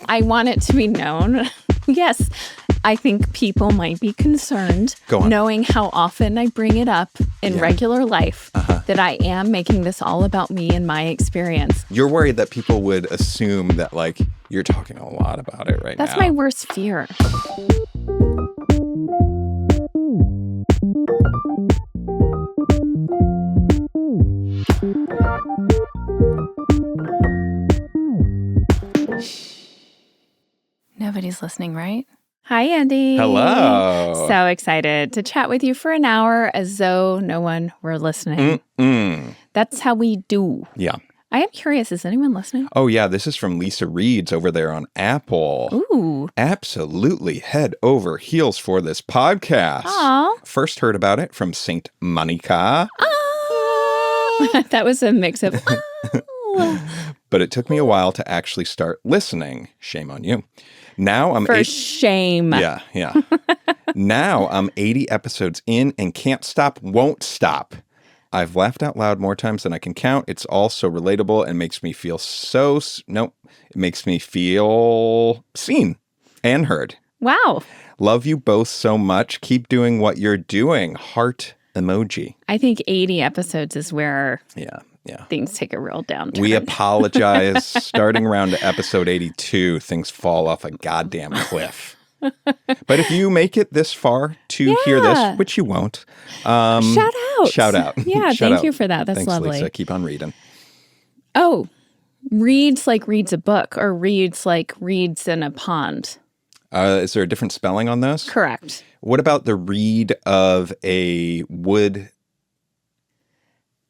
I want it to be known. Yes, I think people might be concerned, knowing how often I bring it up in regular life, that I am making this all about me and my experience. You're worried that people would assume that, like, you're talking a lot about it right now. That's my worst fear. Nobody's listening, right? Hi, Andy. Hello. So excited to chat with you for an hour as though no one were listening. That's how we do. Yeah. I am curious, is anyone listening? Oh, yeah. This is from Lisa Reeds over there on Apple. Ooh. Absolutely head over heels for this podcast. Aw. First heard about it from Saint Monica. That was a mix of But it took me a while to actually start listening. Shame on you. Now I'm shame. Yeah. Now I'm 80 episodes in and can't stop, won't stop. I've laughed out loud more times than I can count. It's all so relatable and makes me feel it makes me feel seen and heard. Wow. Love you both so much. Keep doing what you're doing. Heart emoji. I think 80 episodes is where things take a real downturn. We apologize. Starting around episode 82, things fall off a goddamn cliff. But if you make it this far to hear this, which you won't. Shout out. Yeah, thank you for that. That's Thanks, lovely. Lisa. Keep on reading. Oh, reads like reads a book or reads like reads in a pond. Is there a different spelling on those? Correct. What about the reed of a wood?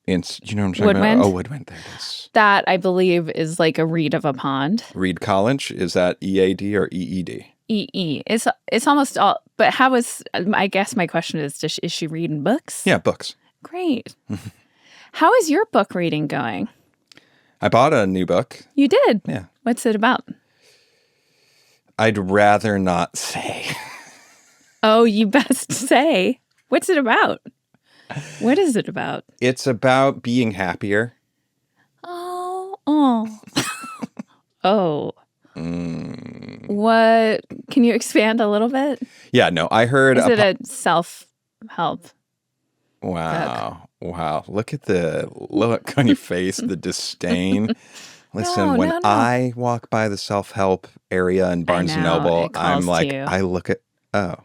You know what I'm talking Woodwind? about? Oh, woodwind. There it is. That, I believe, is like a reed of a pond. Reed College? Is that EAD or EED? EE. It's almost all. But how is? I guess my question is she reading books? Yeah, books. Great. How is your book reading going? I bought a new book. You did? Yeah. What's it about? I'd rather not say. Oh, you best say. What's it about? What is it about? It's about being happier. Oh. What? Can you expand a little bit? Yeah, no, I heard. Is it a self-help? Wow. Wow. Look at the look on your face, the disdain. Listen, when I walk by the self-help area in Barnes & Noble, I'm like, I look at, I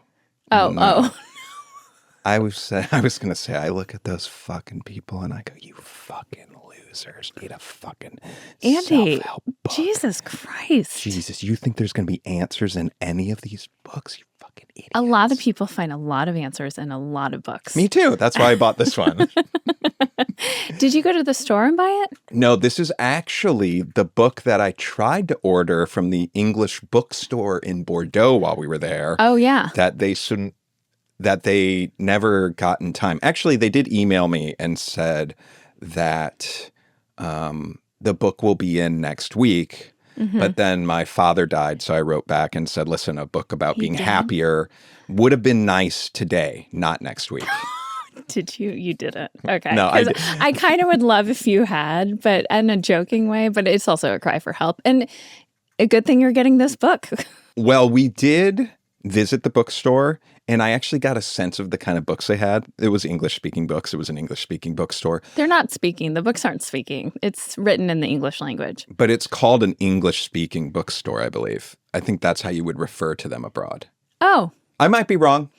was going to say, I look at those fucking people and I go, you fucking losers need a fucking Andy, self-help book. Jesus Christ. Jesus, you think there's going to be answers in any of these books? You fucking idiot. A lot of people find a lot of answers in a lot of books. Me too. That's why I bought this one. Did you go to the store and buy it? No, this is actually the book that I tried to order from the English bookstore in Bordeaux while we were there. Oh, yeah. That they never got in time. Actually, they did email me and said that the book will be in next week. Mm-hmm. But then my father died, so I wrote back and said, listen, a book about being happier would have been nice today, not next week. Did you? You didn't. Okay. No, I kind of would love if you had, but in a joking way, but it's also a cry for help. And a good thing you're getting this book. Well, we did visit the bookstore, and I actually got a sense of the kind of books they had. It was English-speaking books. It was an English-speaking bookstore. They're not speaking. The books aren't speaking. It's written in the English language. But it's called an English-speaking bookstore, I believe. I think that's how you would refer to them abroad. Oh. I might be wrong.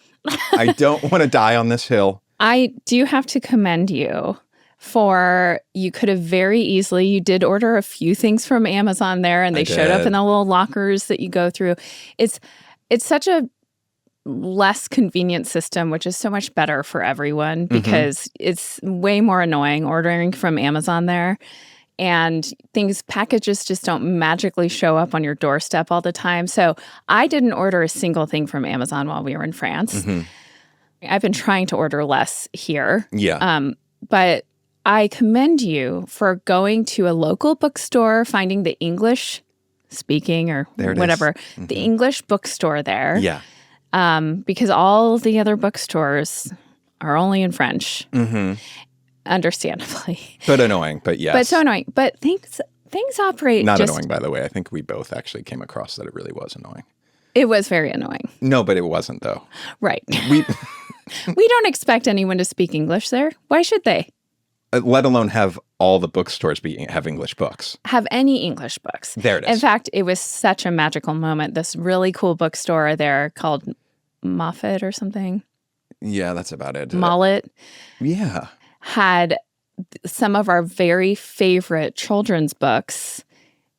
I don't want to die on this hill. I do have to commend you for, you could have very easily, you did order a few things from Amazon there, and they showed up in the little lockers that you go through. It's such a less convenient system, which is so much better for everyone because it's way more annoying ordering from Amazon there. And packages just don't magically show up on your doorstep all the time. So I didn't order a single thing from Amazon while we were in France. Mm-hmm. I've been trying to order less here. Yeah. But I commend you for going to a local bookstore, finding the English speaking or whatever, the English bookstore there. Yeah. Because all the other bookstores are only in French. Mm-hmm. Understandably. But annoying, but yes. But so annoying. But thanks Things operate Not annoying, by the way. I think we both actually came across that it really was annoying. It was very annoying. No, but it wasn't, though. Right. We don't expect anyone to speak English there. Why should they? Let alone have all the bookstores have English books. Have any English books. There it is. In fact, it was such a magical moment. This really cool bookstore there called Moffat or something. Yeah, that's about it. Mollet. Yeah. Had some of our very favorite children's books.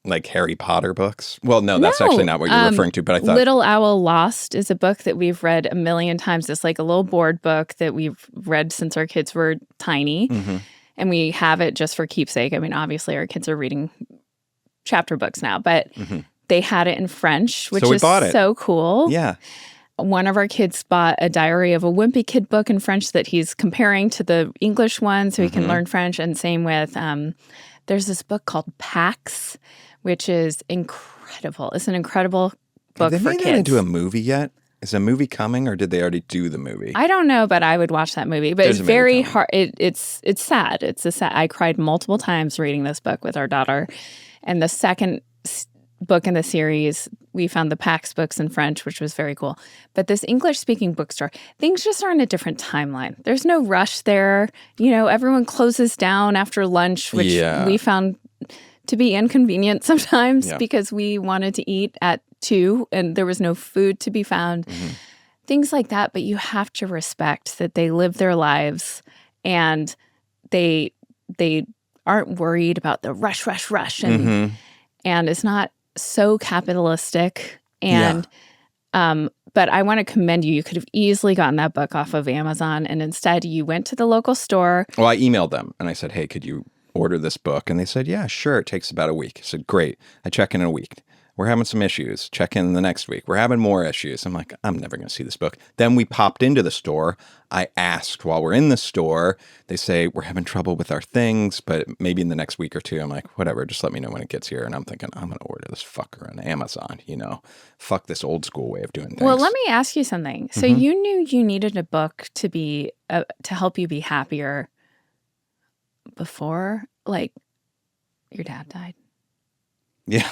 Like Harry Potter books? Well, no, that's actually not what you're referring to, but I thought... Little Owl Lost is a book that we've read a million times. It's like a little board book that we've read since our kids were tiny. Mm-hmm. And we have it just for keepsake. I mean, obviously, our kids are reading chapter books now, but they had it in French, which is so cool. Yeah. One of our kids bought a Diary of a Wimpy Kid book in French that he's comparing to the English one so he can learn French. And same with, there's this book called Pax, which is incredible. It's an incredible book for kids. Have they made that into a movie yet? Is a movie coming, or did they already do the movie? I don't know, but I would watch that movie. But it's very hard. It's sad. It's a sad. I cried multiple times reading this book with our daughter. And the second book in the series, we found the Pax books in French, which was very cool. But this English-speaking bookstore, things just are in a different timeline. There's no rush there. You know, everyone closes down after lunch, which we found to be inconvenient sometimes because we wanted to eat at 2 and there was no food to be found. Things like that. But you have to respect that they live their lives and they aren't worried about the rush. And it's not so capitalistic. And but I want to commend you. You could have easily gotten that book off of Amazon. And instead you went to the local store. Well, I emailed them and I said, hey, could you order this book? And they said, yeah, sure. It takes about a week. I said, great. I check in a week. We're having some issues. Check in the next week. We're having more issues. I'm like, I'm never going to see this book. Then we popped into the store. I asked while we're in the store. They say, we're having trouble with our things, but maybe in the next week or two. I'm like, whatever. Just let me know when it gets here. And I'm thinking, I'm going to order this fucker on Amazon. You know, fuck this old school way of doing things. Well, let me ask you something. So you knew you needed a book to be to help you be happier before, like, your dad died. Yeah.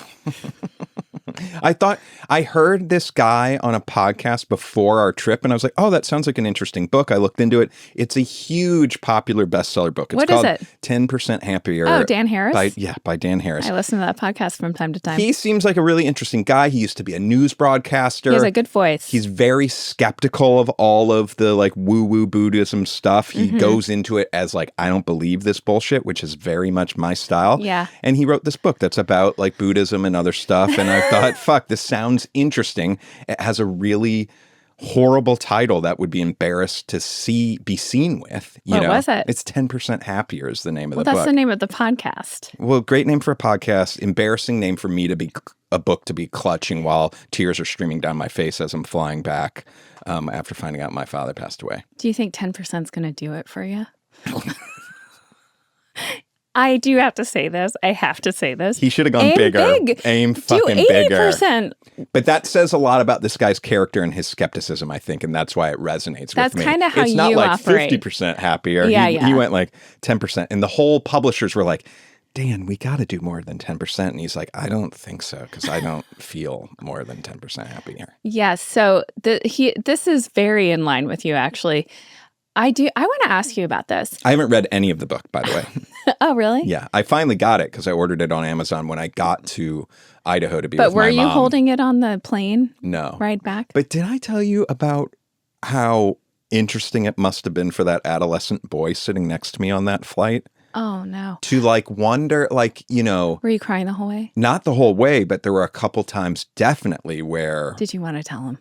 I heard this guy on a podcast before our trip and I was like, oh, that sounds like an interesting book. I looked into it. It's a huge popular bestseller book. It's called 10% Happier. Oh, Dan Harris? By Dan Harris. I listen to that podcast from time to time. He seems like a really interesting guy. He used to be a news broadcaster. He has a good voice. He's very skeptical of all of the like woo-woo Buddhism stuff. He goes into it as like, I don't believe this bullshit, which is very much my style. Yeah. And he wrote this book that's about like Buddhism and other stuff. And I thought, fuck, this sounds interesting. It has a really horrible title that would be embarrassed to be seen with. What was it? It's 10% Happier is the name of the book. Well, that's the name of the podcast. Well, great name for a podcast. Embarrassing name for me to be a book to be clutching while tears are streaming down my face as I'm flying back after finding out my father passed away. Do you think 10% is going to do it for you? I do have to say this. I have to say this. He should have gone bigger. Big. Aim fucking bigger. 80%. But that says a lot about this guy's character and his skepticism, I think, and that's why it resonates with me. That's kind of how you operate. It's not like operate. 50% happier. Yeah, he went like 10%. And the whole publishers were like, Dan, we got to do more than 10%. And he's like, I don't think so because I don't feel more than 10% happier. Yes. So this is very in line with you, actually. I want to ask you about this. I haven't read any of the book, by the way. Oh, really? Yeah. I finally got it because I ordered it on Amazon when I got to Idaho to be with my mom. But were you holding it on the plane? No. Ride back? But did I tell you about how interesting it must have been for that adolescent boy sitting next to me on that flight? Oh, no. To like wonder, like, you know. Were you crying the whole way? Not the whole way, but there were a couple times definitely where. Did you want to tell him?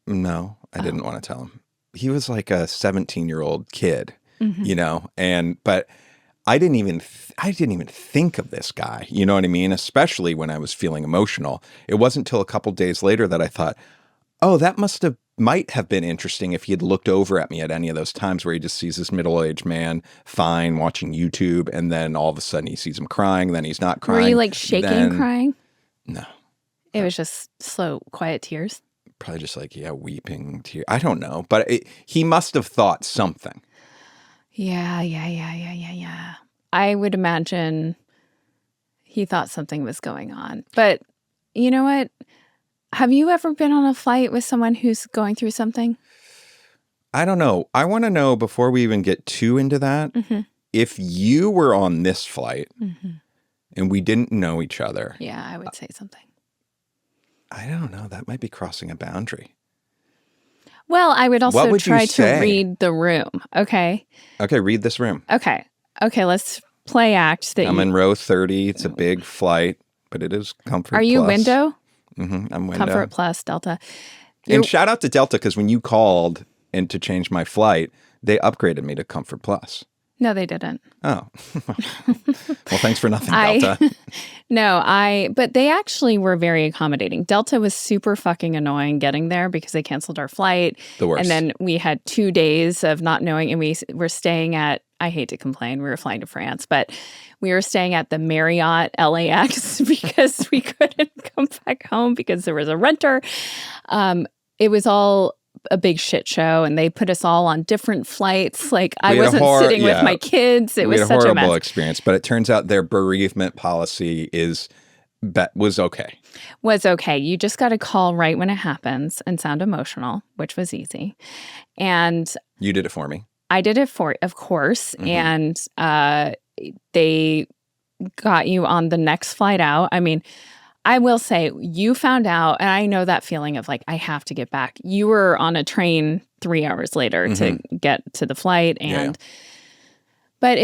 No, I didn't want to tell him. He was like a 17-year-old kid, you know, but I didn't even think of this guy, you know what I mean? Especially when I was feeling emotional. It wasn't until a couple days later that I thought, oh, that might have been interesting if he had looked over at me at any of those times where he just sees this middle-aged man fine watching YouTube and then all of a sudden he sees him crying, then he's not crying. Were you like shaking crying? No. It was just slow, quiet tears? Probably just like, weeping tears. I don't know. But he must have thought something. Yeah. I would imagine He thought something was going on. But you know what? Have you ever been on a flight with someone who's going through something? I don't know. I want to know, before we even get too into that, if you were on this flight and we didn't know each other. Yeah, I would say something. I don't know. That might be crossing a boundary. Well, I would also try to read the room. Okay. Okay, read this room. Okay, let's play act that I'm in row 30. It's a big flight, but it is Comfort Plus. Are you window? I'm window. Comfort Plus, Delta. And shout out to Delta, because when you called and to change my flight, they upgraded me to Comfort Plus. No, they didn't. Oh. Well, thanks for nothing, Delta. But they actually were very accommodating. Delta was super fucking annoying getting there because they canceled our flight. The worst. And then we had 2 days of not knowing, and we were staying at, I hate to complain, we were flying to France, but we were staying at the Marriott LAX because we couldn't come back home because there was a renter. It was all a big shit show, and they put us all on different flights. Like, I wasn't sitting with my kids. It was such a mess. Horrible experience, but it turns out their bereavement policy was okay. Was okay. You just got to call right when it happens and sound emotional, which was easy. And you did it for me. I did it of course. And they got you on the next flight out. I mean, I will say, you found out, and I know that feeling of like, I have to get back. You were on a train 3 hours later to get to the flight. And, but I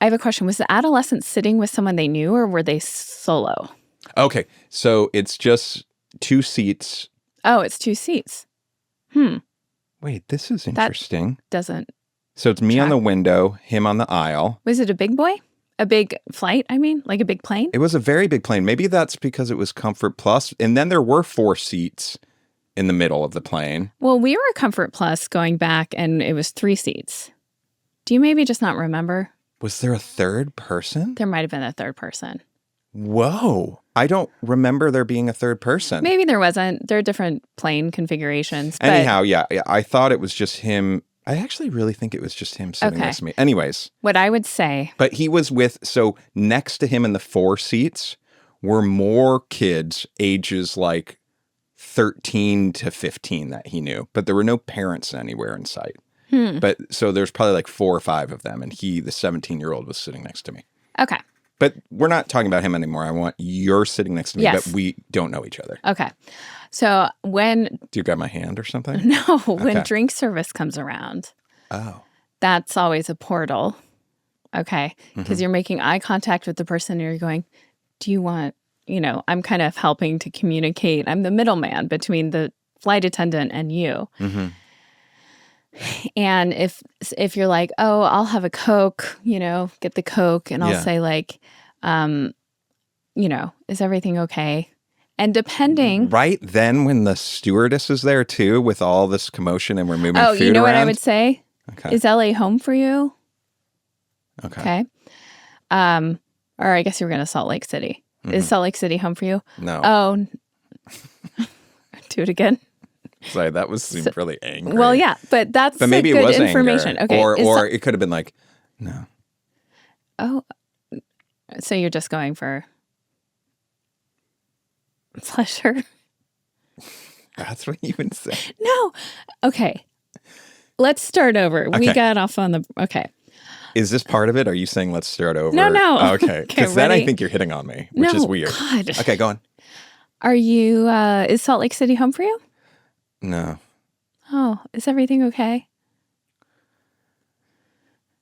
have a question. Was the adolescent sitting with someone they knew, or were they solo? Okay. So it's just 2 seats. Oh, it's 2 seats. Wait, this is interesting. So it's me on the window, him on the aisle. Was it a big boy? A big flight, I mean? Like a big plane? It was a very big plane. Maybe that's because it was Comfort Plus. And then there were 4 seats in the middle of the plane. Well, we were Comfort Plus going back, and it was 3 seats. Do you maybe just not remember? Was there a third person? There might have been a third person. Whoa. I don't remember there being a third person. Maybe there wasn't. There are different plane configurations. Anyhow, yeah. I thought it was just him. I actually really think it was just him sitting next to me. Anyways. What I would say. But he was so next to him in the 4 seats were more kids ages like 13 to 15 that he knew. But there were no parents anywhere in sight. But so there's probably like 4 or 5 of them. And the 17-year-old was sitting next to me. Okay. But we're not talking about him anymore. I want you're sitting next to me, but we don't know each other. Okay. So when... Do you grab my hand or something? No, when drink service comes around. Oh. That's always a portal. Okay. Because you're making eye contact with the person and you're going, do you want, I'm kind of helping to communicate. I'm the middleman between the flight attendant and you. And if you're like, oh, I'll have a Coke, get the Coke, and I'll say like, is everything okay? And depending... Right then when the stewardess is there too with all this commotion and we're moving food around. Oh, you know what I would say? Okay. Is LA home for you? Okay. Or I guess you were going to Salt Lake City. Is Salt Lake City home for you? No. Oh. Do it again. Sorry, that seemed really angry. Well, yeah, but maybe good it was information. Anger. Okay. Or it could have been like, no. Oh. So you're just going for pleasure? That's what you would say. No. Okay. Let's start over. Okay. We got off on the... Okay. Is this part of it? Are you saying let's start over? No. Oh, okay. Because then I think you're hitting on me, which is weird. God. Okay, go on. Are you... is Salt Lake City home for you? No. Oh, is everything okay?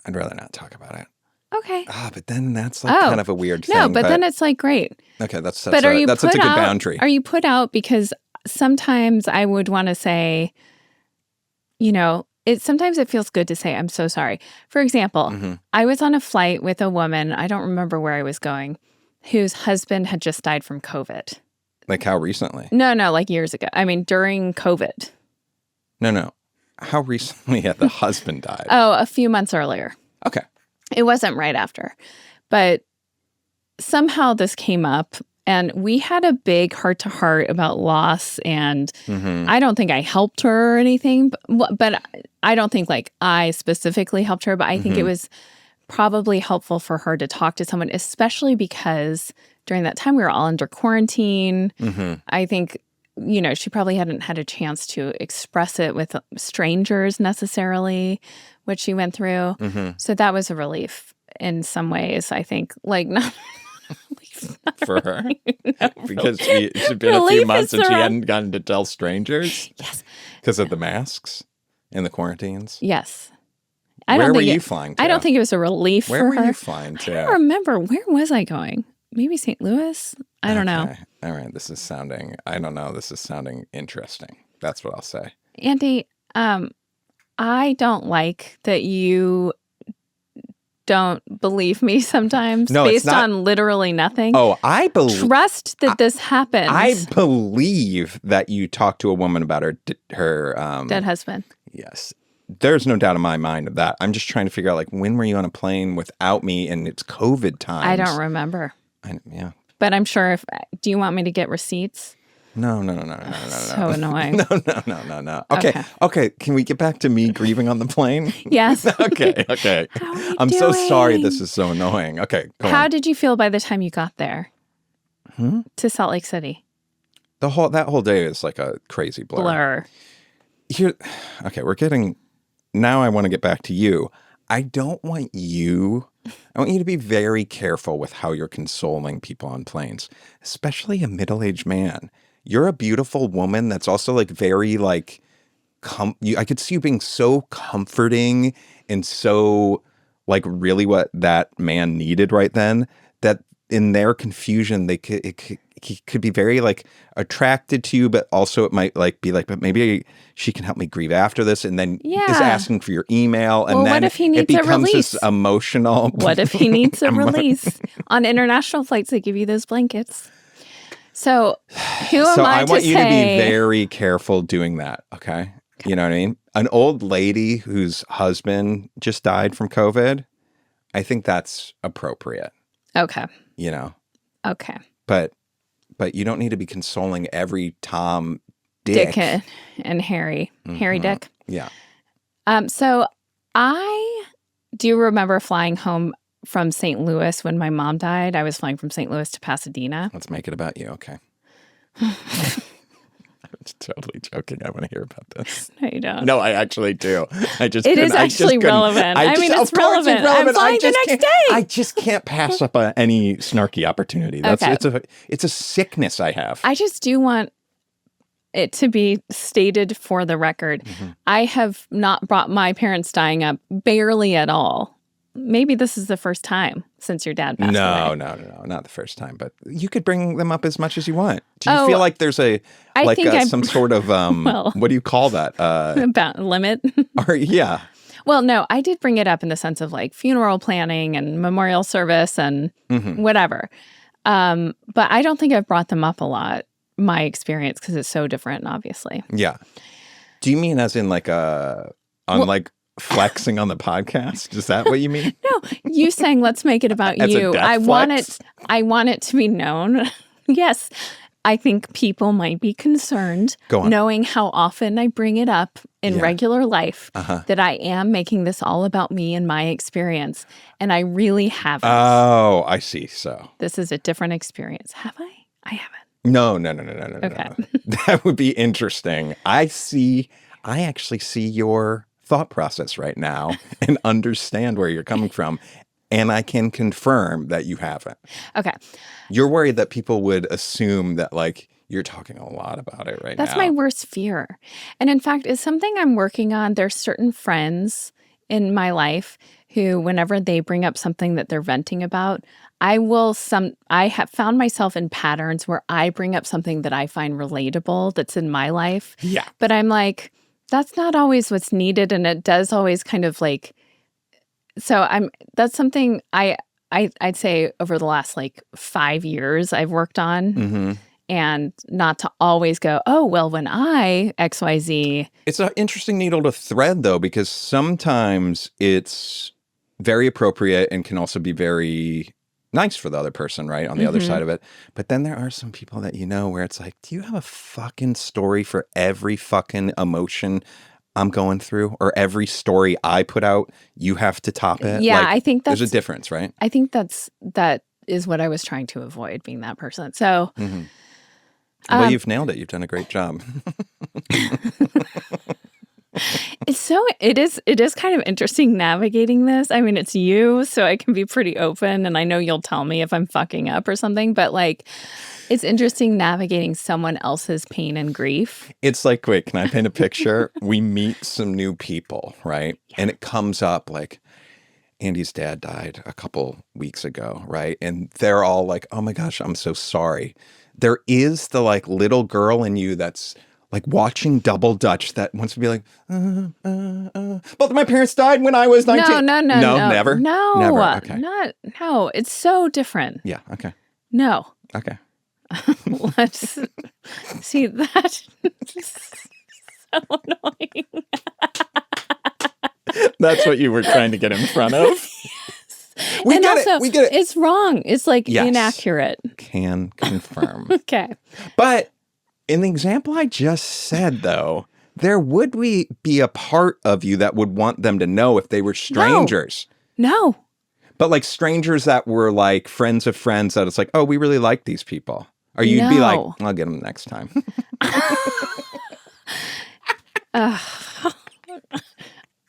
I'd rather not talk about it. Okay. But then that's like kind of a weird thing. No, but then it's like great. Okay, that's such a good boundary. Are you put out because sometimes I would want to say, sometimes it feels good to say, I'm so sorry. For example, I was on a flight with a woman, I don't remember where I was going, whose husband had just died from COVID. Like how recently? No, like years ago. I mean, during COVID. No. How recently had the husband died? Oh, a few months earlier. Okay. It wasn't right after. But somehow this came up, and we had a big heart-to-heart about loss, and I don't think I helped her or anything, but I don't think like I specifically helped her, but I think it was probably helpful for her to talk to someone, especially because during that time we were all under quarantine. I think, she probably hadn't had a chance to express it with strangers necessarily, what she went through. So that was a relief in some ways, I think. Like, not for her? No, because it's been a few months and she hadn't gotten to tell strangers? Yes. Because of the masks and the quarantines? Yes. Where were you flying to? I don't think it was a relief for her. Where were you flying to? I don't remember. Where was I going? Maybe St. Louis? I don't know. All right. This is sounding interesting. That's what I'll say. Andy, I don't like that you don't believe me sometimes based on literally nothing. Oh, I believe. Trust that this happened. I believe that you talked to a woman about her dead husband. Yes. There's no doubt in my mind of that. I'm just trying to figure out, like, when were you on a plane without me and it's COVID times? I don't remember. Yeah. But I'm sure do you want me to get receipts? No. So annoying. No. Okay. Can we get back to me grieving on the plane? Yes. Okay. I'm so sorry this is so annoying. Okay, How did you feel by the time you got there? To Salt Lake City? That whole day is like a crazy blur. Now I want to get back to you. I want you to be very careful with how you're consoling people on planes, especially a middle-aged man. You're a beautiful woman that's also like very like, I could see you being so comforting and so like really what that man needed right then, that in their confusion, he could be very like attracted to you, but also it might like be like, but maybe she can help me grieve after this, and then is asking for your email, and then what if he needs it becomes a release? This emotional. What if he needs a release? On international flights, they give you those blankets. So who am I to say? So I want you to be very careful doing that. Okay, you know what I mean? An old lady whose husband just died from COVID, I think that's appropriate. Okay. Okay. But you don't need to be consoling every Tom, Dick, and Harry. Harry Dick. Yeah. So I do remember flying home from St. Louis when my mom died. I was flying from St. Louis to Pasadena. Let's make it about you, okay? I'm totally joking. I want to hear about this. No, you don't. No, I actually do. It is actually relevant. It's relevant. I'm flying the next day. I just can't pass up any snarky opportunity. It's a sickness I have. I just do want it to be stated for the record. I have not brought my parents dying up barely at all. Maybe this is the first time since your dad passed away. No, not the first time. But you could bring them up as much as you want. Do you feel like there's some sort of what do you call that? About limit? Yeah. Well, no, I did bring it up in the sense of like funeral planning and memorial service and whatever. But I don't think I've brought them up a lot. My experience, because it's so different, obviously. Yeah. Do you mean as in like flexing on the podcast? Is that what you mean? No, you saying let's make it about you. I want it to be known. Yes. I think people might be concerned knowing how often I bring it up in regular life that I am making this all about me and my experience. And I really haven't. Oh, I see. So this is a different experience. Have I? I haven't. No. Okay. No. That would be interesting. I actually see your thought process right now and understand where you're coming from. And I can confirm that you haven't. Okay. You're worried that people would assume that like you're talking a lot about it right now. That's my worst fear. And in fact, it's something I'm working on. There's certain friends in my life who, whenever they bring up something that they're venting about, I have found myself in patterns where I bring up something that I find relatable that's in my life. Yeah. But I'm like, that's not always what's needed. And it does always kind of like, that's something I'd say over the last like 5 years I've worked on. And not to always go, oh, well, when I XYZ. It's an interesting needle to thread, though, because sometimes it's very appropriate and can also be very nice for the other person, right, on the other side of it. But then there are some people that where it's like, do you have a fucking story for every fucking emotion I'm going through, or every story I put out, you have to top it. Yeah, like, I think there's a difference, right? I think that is what I was trying to avoid, being that person. So, Well, you've nailed it. You've done a great job. it is kind of interesting navigating this. I mean, it's you, so I can be pretty open, and I know you'll tell me if I'm fucking up or something, but like, it's interesting navigating someone else's pain and grief. It's like, wait, can I paint a picture? We meet some new people, right? Yeah. And it comes up like, Andy's dad died a couple weeks ago, right? And they're all like, oh my gosh, I'm so sorry. There is the like little girl in you that's like watching Double Dutch that wants to be like, but my parents died when I was 19. No, never? Never. Okay. No, it's so different. Yeah, okay. No. Okay. Let's see that. So annoying. That's what you were trying to get in front of. Yes. We get it. It's wrong. It's like inaccurate. Can confirm. Okay. But in the example I just said, though, there would be a part of you that would want them to know if they were strangers. No. But like strangers that were like friends of friends that it's like, oh, we really like these people. Or you'd be like, I'll get them next time.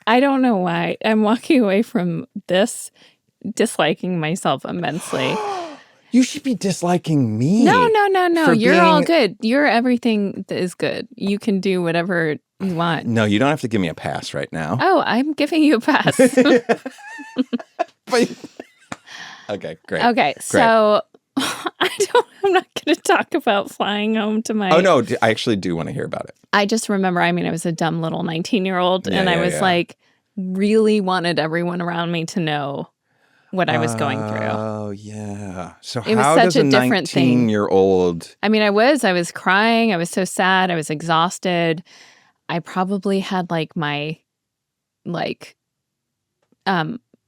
I don't know why. I'm walking away from this disliking myself immensely. You should be disliking me. No. You're all good. You're everything that is good. You can do whatever you want. No, you don't have to give me a pass right now. Oh, I'm giving you a pass. Okay, great. Okay, so I'm not going to talk about flying home to my... Oh, no, I actually do want to hear about it. I just remember, I was a dumb little 19-year-old, and I was like, really wanted everyone around me to know what I was going through. Oh, yeah. So it was how such does a different 19-year-old... I was crying. I was so sad. I was exhausted. I probably had like my,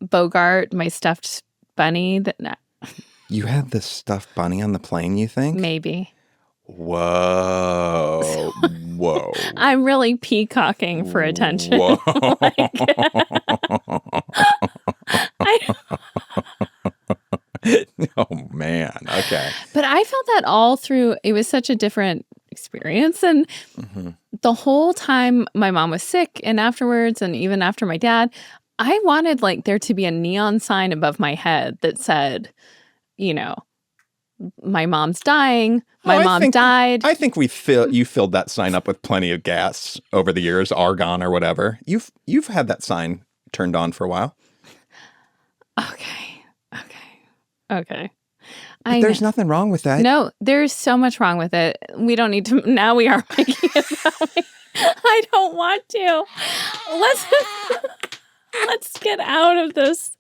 Bogart, my stuffed bunny that... You had the stuffed bunny on the plane, you think? Maybe. Whoa. Whoa. I'm really peacocking for attention. Whoa. Oh, man. Okay. But I felt that all through. It was such a different experience. And the whole time my mom was sick and afterwards, and even after my dad, I wanted like there to be a neon sign above my head that said, my mom's dying. My mom died. I think you filled that sign up with plenty of gas over the years, argon or whatever. You've had that sign turned on for a while. Okay. There's nothing wrong with that. No, there's so much wrong with it. We don't need to. Now we are making it about me. I don't want to. Let's get out of this.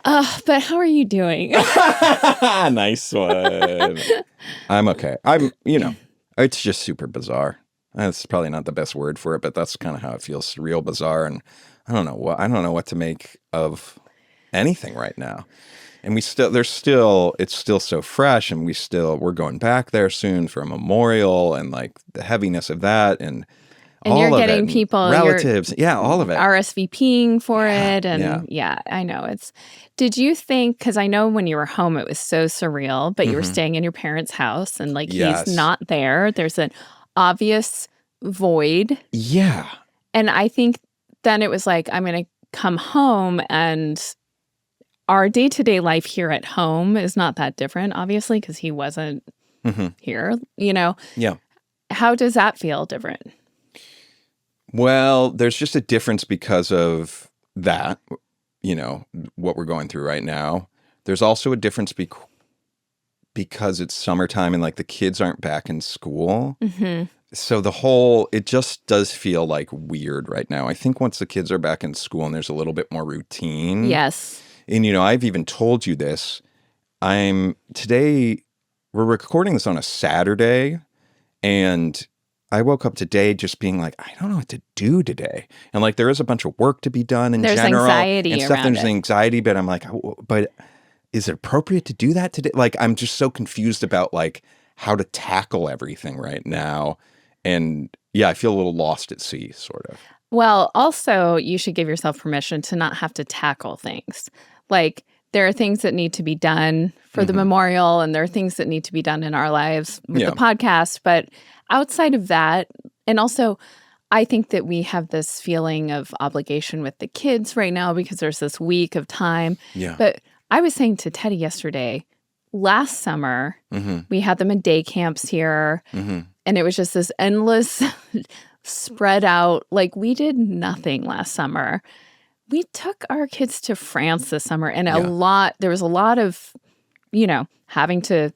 But how are you doing? Nice one. I'm okay. It's just super bizarre. That's probably not the best word for it, but that's kind of how it feels. Real bizarre. And I don't know what to make of anything right now. And it's still so fresh, and we're going back there soon for a memorial, and like the heaviness of that, and all you're of getting it, people, relatives, all of it, RSVPing for it, and I know Did you think? Because I know when you were home, it was so surreal, but you were staying in your parents' house, and like he's not there. There's an obvious void. Yeah, and I think then it was like, I'm going to come home, and our day-to-day life here at home is not that different, obviously, because he wasn't here, Yeah. How does that feel different? Well, there's just a difference because of that, what we're going through right now. There's also a difference because it's summertime and like the kids aren't back in school. So it just does feel like weird right now. I think once the kids are back in school and there's a little bit more routine. Yes. And, I've even told you this. We're recording this on a Saturday, and I woke up today just being like, I don't know what to do today. And like, there is a bunch of work to be done in there's general. Anxiety and stuff. Around There's it. anxiety, but I'm like, but is it appropriate to do that today? Like, I'm just so confused about like how to tackle everything right now. And yeah, I feel a little lost at sea, sort of. Well, also, you should give yourself permission to not have to tackle things. Like, there are things that need to be done for the memorial, and there are things that need to be done in our lives with the podcast. But outside of that, and also, I think that we have this feeling of obligation with the kids right now because there's this week of time. Yeah. But I was saying to Teddy yesterday, last summer, we had them in day camps here, and it was just this endless spread out. Like, we did nothing last summer. We took our kids to France this summer, and there was a lot of, having to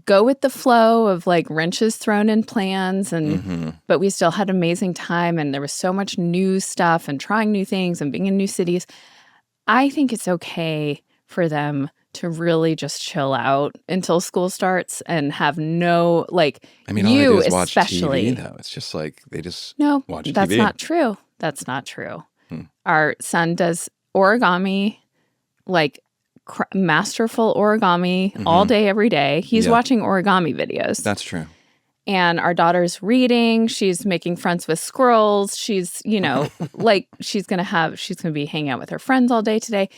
go with the flow of like wrenches thrown in plans, and but we still had amazing time, and there was so much new stuff and trying new things and being in new cities. I think it's okay for them to really just chill out until school starts and have no, like, I mean, all they do is watch TV, though. It's just like they just watch TV. That's not true. That's not true. Our son does origami, like masterful origami all day, every day. He's watching origami videos. That's true. And our daughter's reading. She's making friends with squirrels. She's, like she's going to be hanging out with her friends all day today.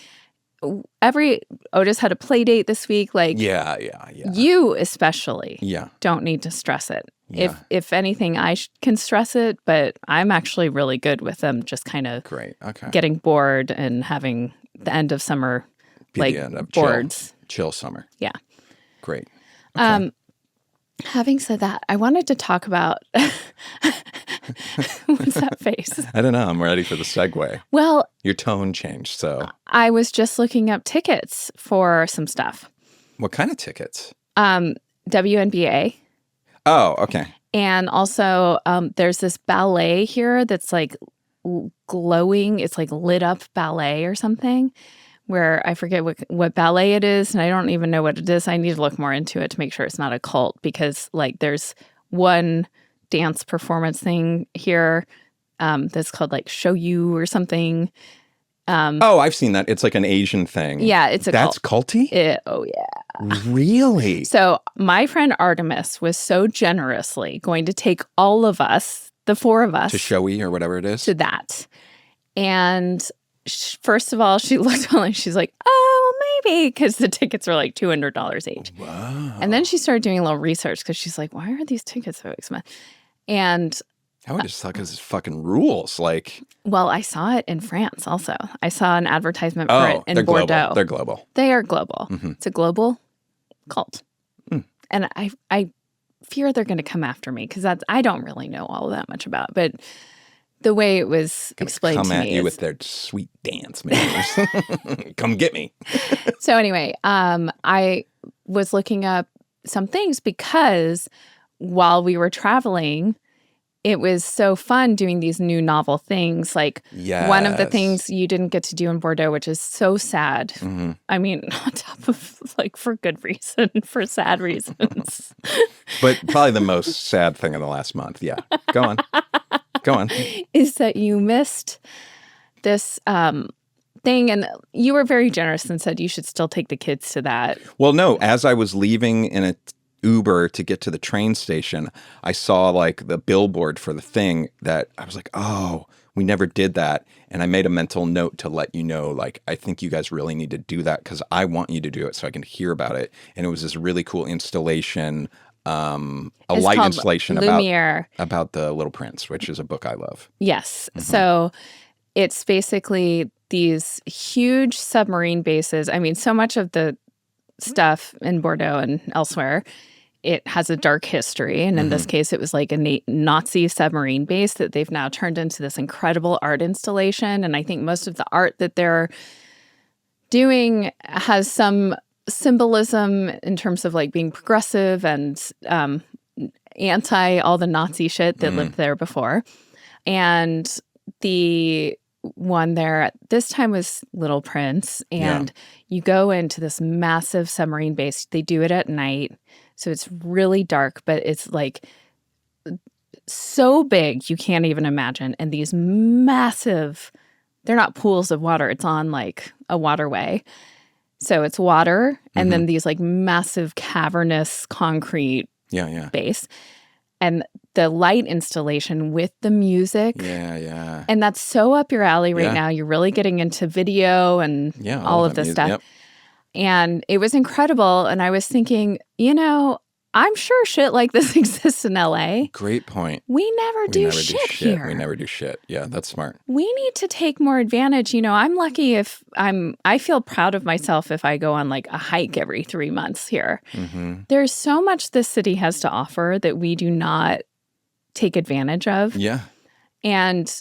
Otis had a play date this week. Like, you especially don't need to stress it. Yeah. If anything, I can stress it, but I'm actually really good with them just kind of getting bored and having the end of summer, boards. Chill summer. Yeah. Great. Okay. Having said that, I wanted to talk about what's that face? I don't know. I'm ready for the segue. Well, your tone changed, so I was just looking up tickets for some stuff. What kind of tickets? WNBA. Oh, okay. And also, there's this ballet here that's like glowing. It's like lit up ballet or something, where I forget what ballet it is, and I don't even know what it is. I need to look more into it to make sure it's not a cult, because like there's one dance performance thing here that's called like Show You or something. I've seen that. It's like an Asian thing. Yeah, it's a That's cult. culty? Oh, yeah. Really? So my friend Artemis was so generously going to take all of us, the four of us. To Showy or whatever it is? To that. And first of all, she looked online. She's like, oh, maybe, because the tickets are like $200 each. Wow. And then she started doing a little research because she's like, why are these tickets so expensive? And I would just thought because it's fucking rules. Like, well, I saw it in France also. I saw an advertisement for it in Bordeaux. Global. They're global. They are global. It's a global cult. And I fear they're going to come after me because I don't really know all that much about it. But the way it was explained to me, come at you with their sweet dance moves. Come get me. So anyway, I was looking up some things because while we were traveling, it was so fun doing these new novel things. Like one of the things you didn't get to do in Bordeaux, which is so sad. I mean, on top of like for good reason, for sad reasons. But probably the most sad thing in the last month. Yeah. Go on. Go on. Is that you missed this thing, and you were very generous and said you should still take the kids to that. Well, no, as I was leaving in a Uber to get to the train station, I saw like the billboard for the thing that I was like, oh, we never did that. And I made a mental note to let you know, like, I think you guys really need to do that because I want you to do it so I can hear about it. And it was this really cool installation, it's light installation about the Little Prince, which is a book I love. Yes. So it's basically these huge submarine bases. I mean, so much of the stuff in Bordeaux and elsewhere, it has a dark history. And in this case, it was like a Nazi submarine base that they've now turned into this incredible art installation. And I think most of the art that they're doing has some symbolism in terms of like being progressive and anti all the Nazi shit that lived there before. And the one there at this time was Little Prince. And you go into this massive submarine base. They do it at night. So it's really dark, but it's like so big you can't even imagine. And these massive, they're not pools of water. It's on like a waterway. So it's water and then these like massive cavernous concrete base. And the light installation with the music. Yeah. And that's so up your alley right now. You're really getting into video and all of this stuff. Yep. And it was incredible. And I was thinking, I'm sure shit like this exists in LA. Great point. We never do shit here. We never do shit. Yeah, that's smart. We need to take more advantage. I'm lucky if I feel proud of myself if I go on like a hike every 3 months here. Mm-hmm. There's so much this city has to offer that we do not take advantage of. Yeah. And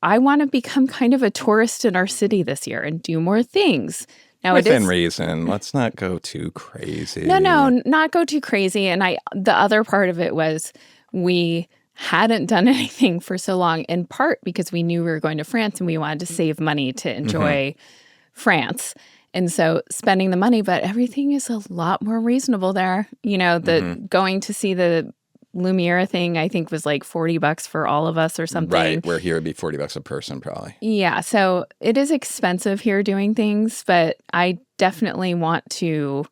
I want to become kind of a tourist in our city this year and do more things. Now, Within reason. Let's not go too crazy. No, not go too crazy. And the other part of it was we hadn't done anything for so long, in part because we knew we were going to France and we wanted to save money to enjoy France. And so spending the money, but everything is a lot more reasonable there. Going to see the Lumiere thing, I think, was like $40 for all of us or something. Right. Where here it'd be $40 a person, probably. Yeah. So it is expensive here doing things, but I definitely want to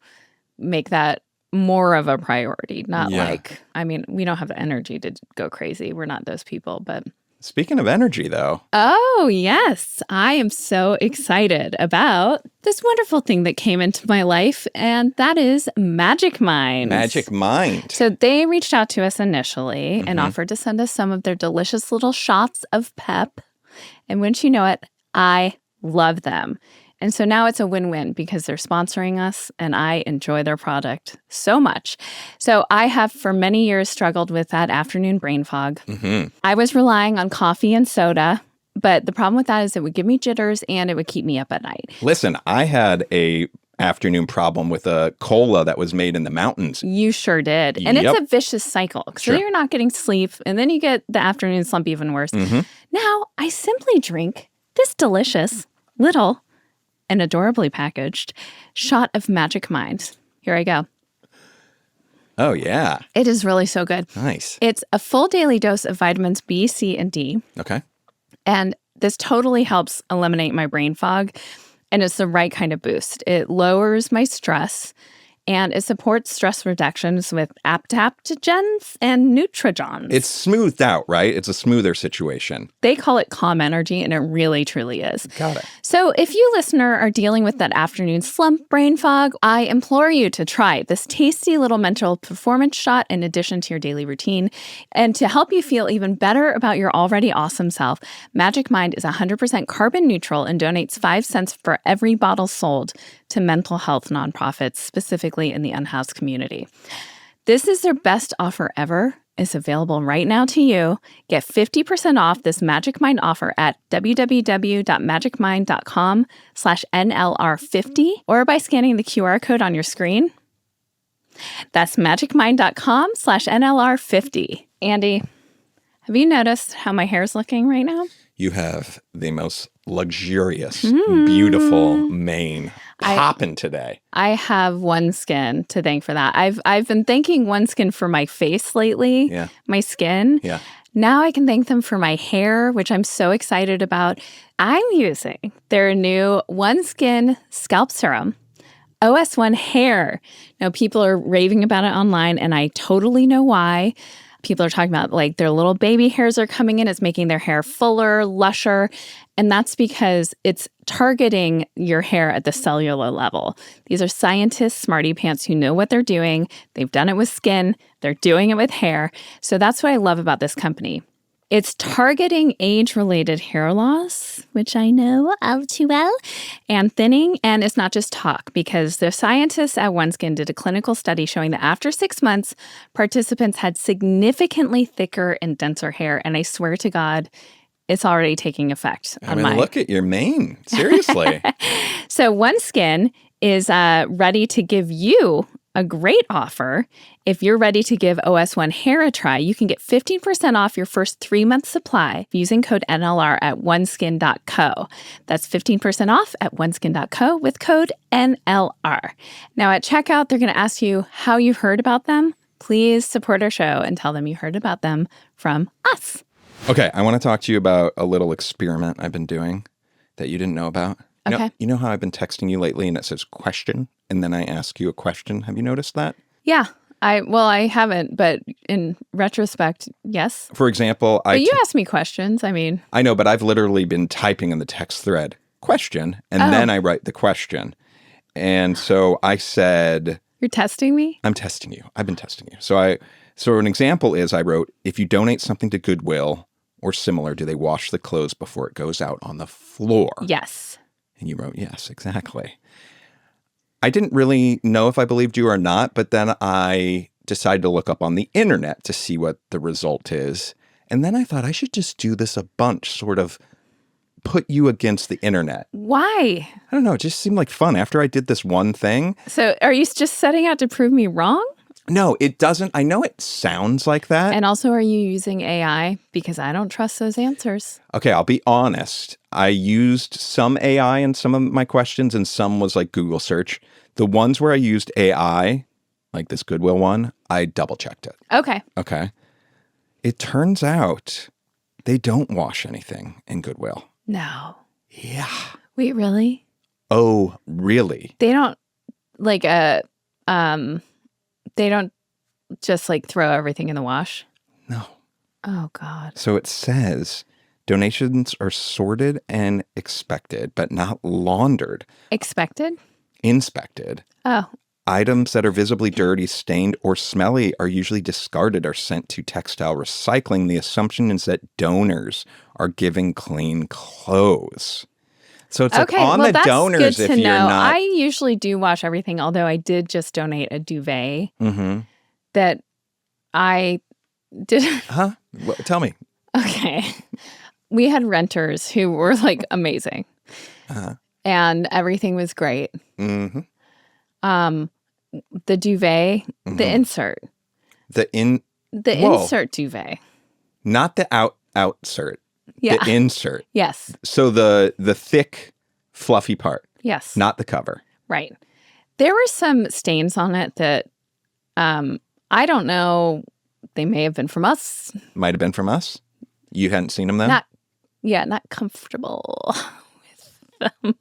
make that more of a priority. Not we don't have the energy to go crazy. We're not those people, but... Speaking of energy, though. Oh, yes. I am so excited about this wonderful thing that came into my life, and that is Magic Mind. Magic Mind. So they reached out to us initially and offered to send us some of their delicious little shots of pep. And wouldn't you know it, I love them. And so now it's a win-win because they're sponsoring us and I enjoy their product so much. So I have for many years struggled with that afternoon brain fog. Mm-hmm. I was relying on coffee and soda, but the problem with that is it would give me jitters and it would keep me up at night. Listen, I had a afternoon problem with a cola that was made in the mountains. You sure did. And it's a vicious cycle. So you're not getting sleep and then you get the afternoon slump even worse. Mm-hmm. Now I simply drink this delicious little and adorably packaged shot of Magic Mind. Here I go. Oh, yeah. It is really so good. Nice. It's a full daily dose of vitamins B, C, and D. Okay. And this totally helps eliminate my brain fog. And it's the right kind of boost. It lowers my stress. And it supports stress reductions with adaptogens and nutrigens. It's smoothed out, right? It's a smoother situation. They call it calm energy, and it really, truly is. Got it. So if you, listener, are dealing with that afternoon slump brain fog, I implore you to try this tasty little mental performance shot in addition to your daily routine. And to help you feel even better about your already awesome self, Magic Mind is 100% carbon neutral and donates 5 cents for every bottle sold to mental health nonprofits, specifically in the unhoused community. This is their best offer ever. It's available right now to you. Get 50% off this Magic Mind offer at www.magicmind.com/NLR50 or by scanning the QR code on your screen. That's magicmind.com/NLR50. Andy, have you noticed how my hair's looking right now? You have the most luxurious, beautiful mane popping today. I have OneSkin to thank for that. I've been thanking OneSkin for my face lately, my skin. Yeah. Now I can thank them for my hair, which I'm so excited about. I'm using their new OneSkin Scalp Serum, OS1 Hair. Now, people are raving about it online, and I totally know why. People are talking about like their little baby hairs are coming in. It's making their hair fuller, lusher. And that's because it's targeting your hair at the cellular level. These are scientists, smarty pants who know what they're doing. They've done it with skin. They're doing it with hair. So that's what I love about this company. It's targeting age-related hair loss, which I know all too well, and thinning. And it's not just talk, because the scientists at OneSkin did a clinical study showing that after 6 months, participants had significantly thicker and denser hair. And I swear to God, it's already taking effect on mine. Look at your mane. Seriously. So OneSkin is ready to give you a great offer. If you're ready to give OS1 Hair a try, you can get 15% off your first 3-month supply using code NLR at oneskin.co. That's 15% off at oneskin.co with code NLR. Now at checkout, they're going to ask you how you heard about them. Please support our show and tell them you heard about them from us. Okay, I want to talk to you about a little experiment I've been doing that you didn't know about. Okay. You know how I've been texting you lately and it says question, and then I ask you a question? Have you noticed that? Yeah. I haven't, but in retrospect, yes. For example, But you asked me questions. I mean, I know, but I've literally been typing in the text thread question, and then I write the question. And so I said, you're testing me? I'm testing you. I've been testing you. So an example is I wrote, if you donate something to Goodwill or similar, do they wash the clothes before it goes out on the floor? Yes. And you wrote, yes, exactly. I didn't really know if I believed you or not, but then I decided to look up on the internet to see what the result is. And then I thought I should just do this a bunch, sort of put you against the internet. Why? I don't know. It just seemed like fun after I did this one thing. So are you just setting out to prove me wrong? No, it doesn't. I know it sounds like that. And also, are you using AI? Because I don't trust those answers. Okay, I'll be honest. I used some AI in some of my questions, and some was like Google search. The ones where I used AI, like this Goodwill one, I double checked it. Okay. It turns out they don't wash anything in Goodwill. No. Yeah. Wait, really? Oh, really? They don't they don't just like throw everything in the wash? No. Oh, God. So it says donations are sorted and expected, but not laundered. Expected? Inspected. Oh. Items that are visibly dirty, stained, or smelly are usually discarded or sent to textile recycling. The assumption is that donors are giving clean clothes. So it's like on the donors if you're not. I usually do wash everything, although I did just donate a duvet that I did. Huh? Tell me. Okay. We had renters who were like amazing. And everything was great. The duvet, the insert. The insert duvet. Not the outsert. Yeah. The insert. Yes. So the thick, fluffy part. Yes. Not the cover. Right. There were some stains on it that I don't know. They may have been from us. Might have been from us. You hadn't seen them then? Not comfortable with them.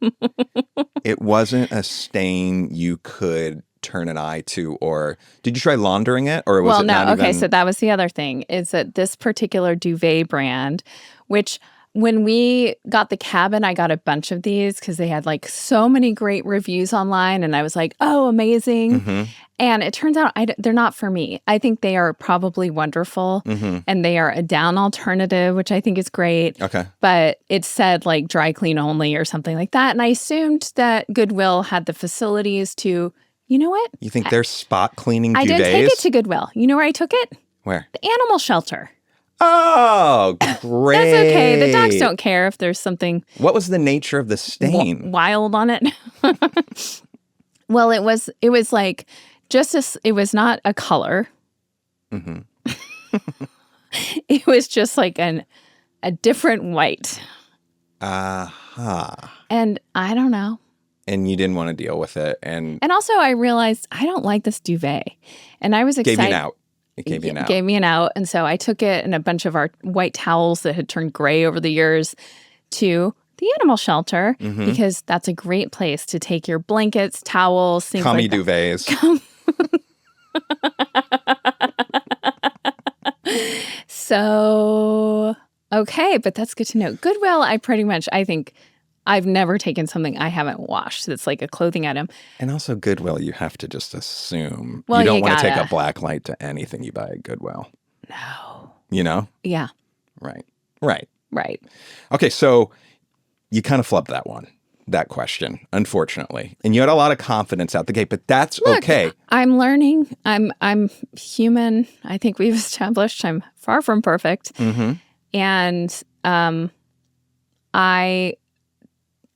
It wasn't a stain you could turn an eye to, or did you try laundering it, or was it not even? Okay, so that was the other thing, is that this particular duvet brand, which when we got the cabin, I got a bunch of these because they had like so many great reviews online, and I was like, oh, amazing. And it turns out they're not for me. I think they are probably wonderful, and they are a down alternative, which I think is great. Okay. But it said like dry clean only or something like that. And I assumed that Goodwill had the facilities to, you know what? You think they're spot cleaning duvets? I did take it to Goodwill. You know where I took it? Where? The animal shelter. Oh, great. That's okay. The dogs don't care if there's something. What was the nature of the stain? Wild on it. Well, it was like it was not a color. It was just like a different white. And I don't know. And you didn't want to deal with it. And also I realized I don't like this duvet. And I was excited. Gave you an out. It gave you an out. Gave me an out. And so I took it and a bunch of our white towels that had turned gray over the years to the animal shelter, because that's a great place to take your blankets, towels, things like that. Duvets. So, okay, but that's good to know. Goodwill, I think I've never taken something I haven't washed that's like a clothing item. And also Goodwill, you have to just assume. Well, you don't want to take a black light to anything you buy at Goodwill. No. You know? Yeah. Right. Okay, so you kind of flubbed that question, unfortunately. And you had a lot of confidence out the gate, but that's okay. I'm learning. I'm human. I think we've established I'm far from perfect. And I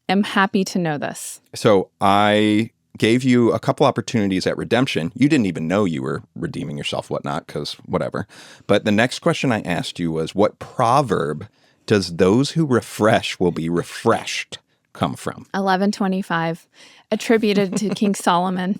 am happy to know this. So I gave you a couple opportunities at redemption. You didn't even know you were redeeming yourself, whatnot, because whatever. But the next question I asked you was, what proverb does those who refresh will be refreshed come from? 11:25, attributed to King Solomon.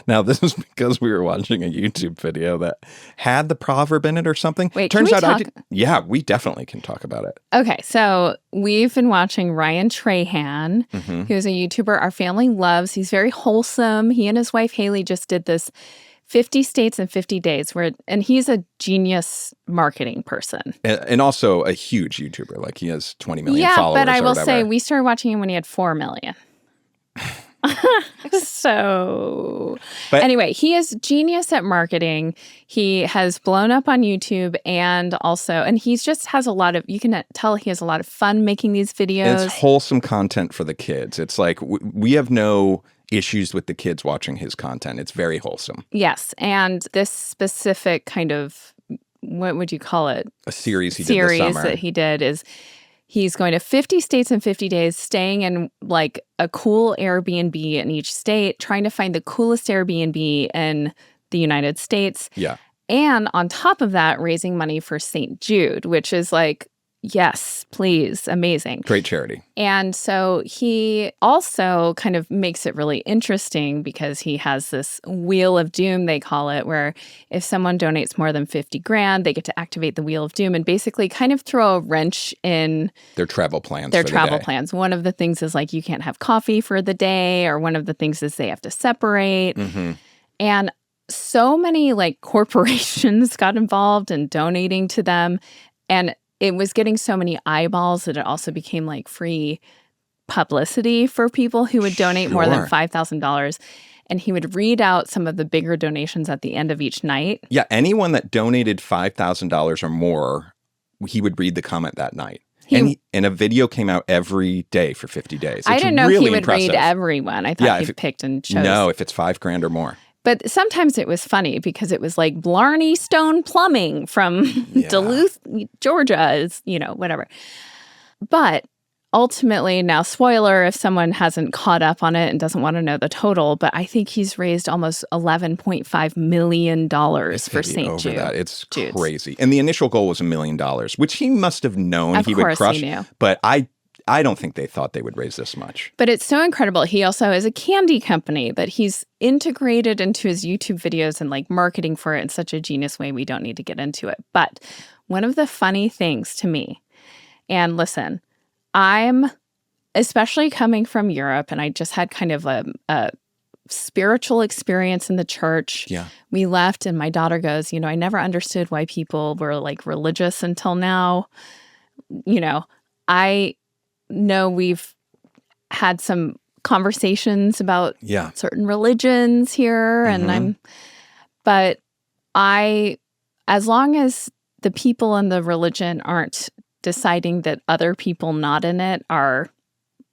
Now, this is because we were watching a YouTube video that had the proverb in it or something. Wait, turns out yeah, we definitely can talk about it. Okay, so we've been watching Ryan Trahan, who's a YouTuber our family loves. He's very wholesome. He and his wife Haley just did this 50 states in 50 days. And he's a genius marketing person. And also a huge YouTuber. Like he has 20 million followers. Yeah, but I will whatever. say we started watching him when he had 4 million. So anyway, he is genius at marketing. He has blown up on YouTube and he just has a lot of, you can tell he has a lot of fun making these videos. And it's wholesome content for the kids. It's like we have no issues with the kids watching his content. It's very wholesome. Yes. And this specific kind of, what would you call it? A series he did this summer. That he did is he's going to 50 states in 50 days, staying in like a cool Airbnb in each state, trying to find the coolest Airbnb in the United States. Yeah. And on top of that, raising money for St. Jude, which is like, yes, please, amazing. Great charity. And so he also kind of makes it really interesting because he has this wheel of doom, they call it, where if someone donates more than 50 grand, they get to activate the wheel of doom and basically kind of throw a wrench in their travel plans. Plans. One of the things is like you can't have coffee for the day, or one of the things is they have to separate. Mm-hmm. And so many like corporations got involved in donating to them. And it was getting so many eyeballs that it also became like free publicity for people who would donate more than $5,000. And he would read out some of the bigger donations at the end of each night. Yeah, anyone that donated $5,000 or more, he would read the comment that night. And a video came out every day for 50 days. I didn't know really he would impressive. read everyone. I thought he picked and chose. No, if it's $5,000 or more. But sometimes it was funny because it was like Blarney Stone Plumbing from Duluth, Georgia, is, whatever. But ultimately, now spoiler if someone hasn't caught up on it and doesn't want to know the total, but I think he's raised almost $11.5 million for St. Jude. It's crazy. And the initial goal was $1 million, which he must have known he would crush. He knew. But I don't think they thought they would raise this much. But it's so incredible. He also has a candy company that he's integrated into his YouTube videos and like marketing for it in such a genius way. We don't need to get into it. But one of the funny things to me, and listen, I'm especially coming from Europe, and I just had kind of a spiritual experience in the church. Yeah. We left and my daughter goes, I never understood why people were like religious until now. I know we've had some conversations about certain religions here, and as long as the people in the religion aren't deciding that other people not in it are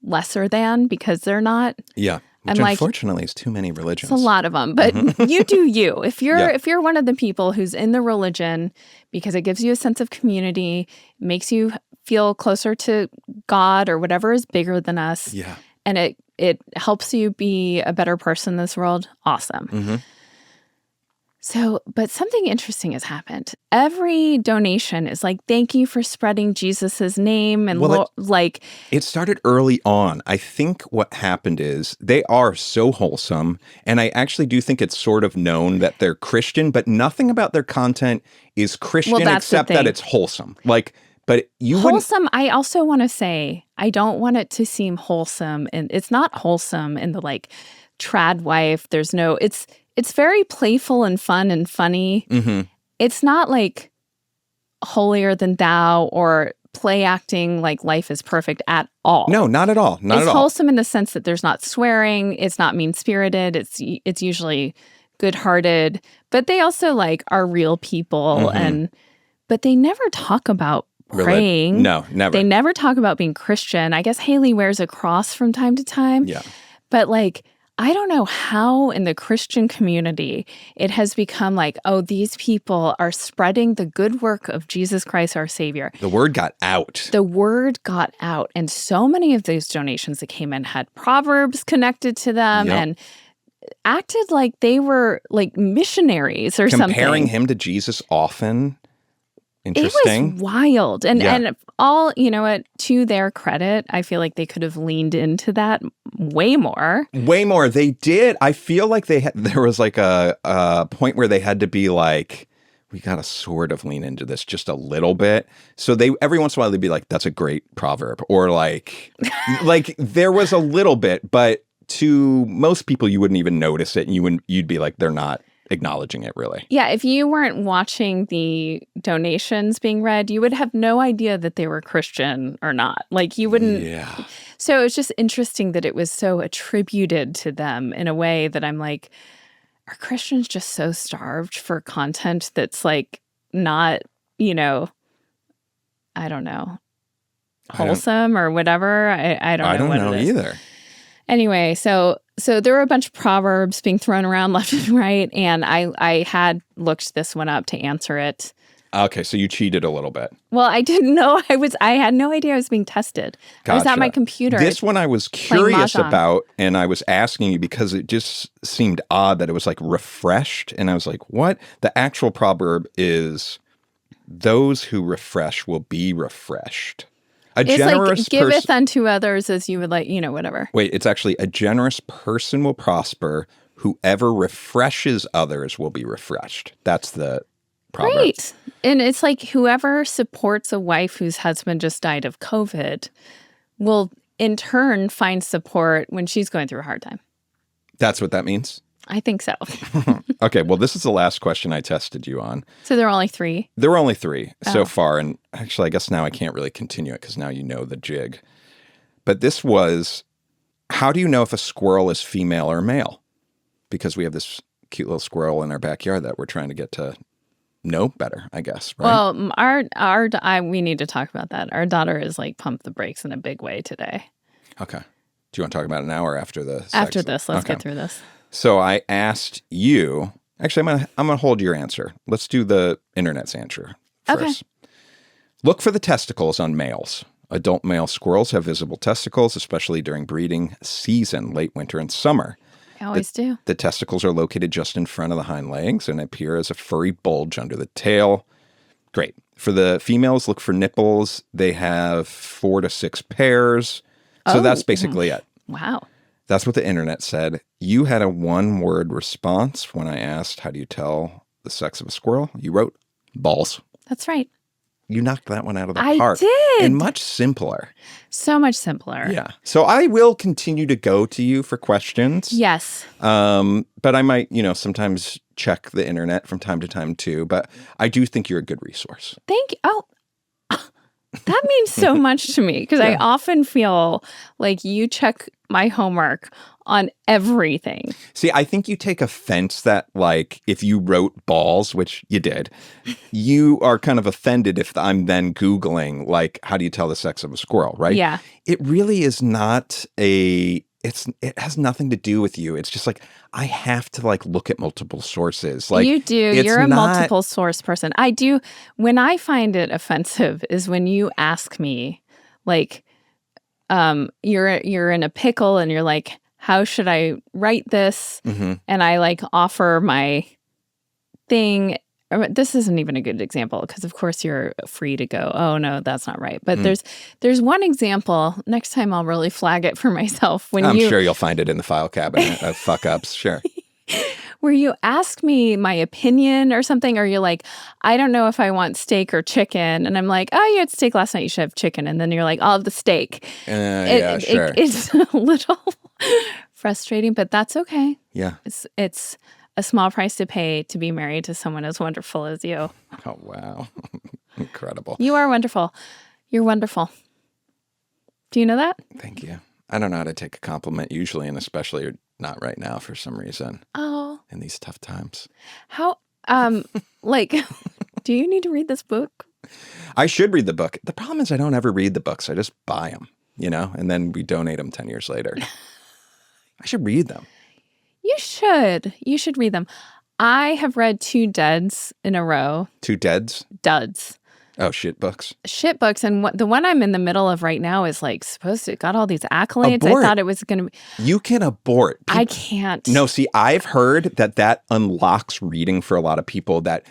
lesser than because they're not. Yeah. Which unfortunately is too many religions. It's a lot of them, but you do you. If you're one of the people who's in the religion because it gives you a sense of community, makes you feel closer to God or whatever is bigger than us, and it helps you be a better person in this world, awesome. Mm-hmm. So, but something interesting has happened. Every donation is like, thank you for spreading Jesus's name. And it started early on. I think what happened is they are so wholesome. And I actually do think it's sort of known that they're Christian, but nothing about their content is Christian except that it's wholesome. But you wholesome, I also want to say, I don't want it to seem wholesome. And it's not wholesome in the like trad wife. There's no, it's very playful and fun and funny. Mm-hmm. It's not like holier than thou or play acting like life is perfect at all. No, not at all. Not at all. It's wholesome in the sense that there's not swearing. It's not mean-spirited. It's usually good-hearted. But they also like are real people. But they never talk about praying. No, never. They never talk about being Christian. I guess Haley wears a cross from time to time. Yeah. But like, I don't know how in the Christian community it has become like, oh, these people are spreading the good work of Jesus Christ, our Savior. The word got out. The word got out. And so many of those donations that came in had Proverbs connected to them and acted like they were like missionaries or something. Comparing him to Jesus often. Interesting. It was wild. And all, to their credit, I feel like they could have leaned into that way more. Way more. They did. I feel like there was like a point where they had to be like, we got to sort of lean into this just a little bit. So every once in a while they'd be like, that's a great proverb. Or like there was a little bit, but to most people you wouldn't even notice it. And you'd be like, they're not acknowledging it, really. Yeah, if you weren't watching the donations being read, you would have no idea that they were Christian or not. Like, you wouldn't. Yeah. So it's just interesting that it was so attributed to them in a way that I'm like, are Christians just so starved for content that's like not, I don't know, wholesome or whatever? I don't know. I don't what know it is. either. Anyway, so there were a bunch of proverbs being thrown around left and right, and I had looked this one up to answer it. Okay, so you cheated a little bit. Well, I didn't know I had no idea I was being tested. Gotcha. I was at my computer. This one I was curious about, and I was asking you because it just seemed odd that it was like refreshed, and I was like, what? The actual proverb is, those who refresh will be refreshed. It's like, giveth unto others as you would like, whatever. Wait, it's actually, a generous person will prosper. Whoever refreshes others will be refreshed. That's the proverb. Right. And it's like, whoever supports a wife whose husband just died of COVID will in turn find support when she's going through a hard time. That's what that means? I think so. Okay, well, this is the last question I tested you on. So there are only 3? There were only 3 so far. And actually, I guess now I can't really continue it because now you know the jig. But this was, how do you know if a squirrel is female or male? Because we have this cute little squirrel in our backyard that we're trying to get to know better, I guess, right? Well, we need to talk about that. Our daughter is like pumped the brakes in a big way today. Okay. Do you want to talk about it now or after the sex? After this. Let's get through this. So I asked you, actually, I'm gonna hold your answer. Let's do the internet's answer first. Okay. Look for the testicles on males. Adult male squirrels have visible testicles, especially during breeding season, late winter and summer. I always do. The testicles are located just in front of the hind legs and appear as a furry bulge under the tail. Great. For the females, look for nipples. They have 4 to 6 pairs. So that's basically it. Wow. That's what the internet said. You had a 1-word response when I asked, how do you tell the sex of a squirrel? You wrote balls. That's right. You knocked that one out of the park. I did. And much simpler. So much simpler. Yeah. So I will continue to go to you for questions. Yes. But I might, sometimes check the internet from time to time too. But I do think you're a good resource. Thank you. Oh, that means so much to me because I often feel like you check my homework on everything. See, I think you take offense that, like, if you wrote balls, which you did, you are kind of offended if I'm then Googling, like, how do you tell the sex of a squirrel, right? Yeah. It really is not it has nothing to do with you. It's just like, I have to like look at multiple sources. Like, you do. You're a multiple source person. I do. When I find it offensive is when you ask me, like, you're in a pickle and you're like, how should I write this? Mm-hmm. And I like offer my thing. This isn't even a good example because of course you're free to go, oh no, that's not right. But there's one example. Next time I'll really flag it for myself. I'm sure you'll find it in the file cabinet of fuck ups. Sure. Where you ask me my opinion or something, or you're like, I don't know if I want steak or chicken. And I'm like, oh, you had steak last night, you should have chicken. And then you're like, I'll have the steak. Sure. It's a little frustrating, but that's okay. Yeah. It's a small price to pay to be married to someone as wonderful as you. Oh, wow. Incredible. You are wonderful. You're wonderful. Do you know that? Thank you. I don't know how to take a compliment usually, and especially not right now for some reason. Oh. In these tough times. How, do you need to read this book? I should read the book. The problem is I don't ever read the books. I just buy them, and then we donate them 10 years later. I should read them. You should. You should read them. I have read 2 duds in a row. 2 duds? Duds. Oh, shit books. Shit books. And the one I'm in the middle of right now is like got all these accolades. Abort. I thought it was going to be. You can abort. I can't. No, see, I've heard that unlocks reading for a lot of people, that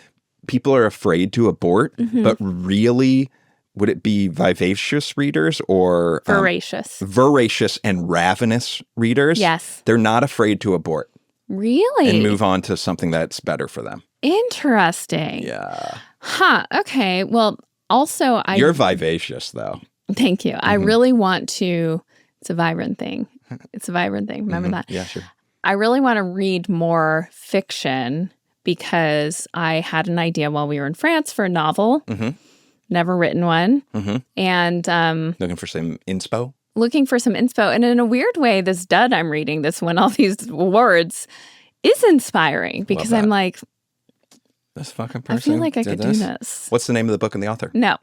people are afraid to abort, but really, would it be vivacious readers or voracious? Voracious and ravenous readers. Yes. They're not afraid to abort. Really? And move on to something that's better for them. Interesting. Yeah. Huh. Okay. Well, also, You're vivacious, though. Thank you. I really want to. It's a vibrant thing. It's a vibrant thing. Remember that? Yeah, sure. I really want to read more fiction, because I had an idea while we were in France for a novel. Mm-hmm. Never written one. Mm-hmm. And looking for some inspo? Looking for some inspo. And in a weird way, this dud I'm reading, this won all these awards, is inspiring because I'm like, this fucking person I feel like I could do this. What's the name of the book and the author? No.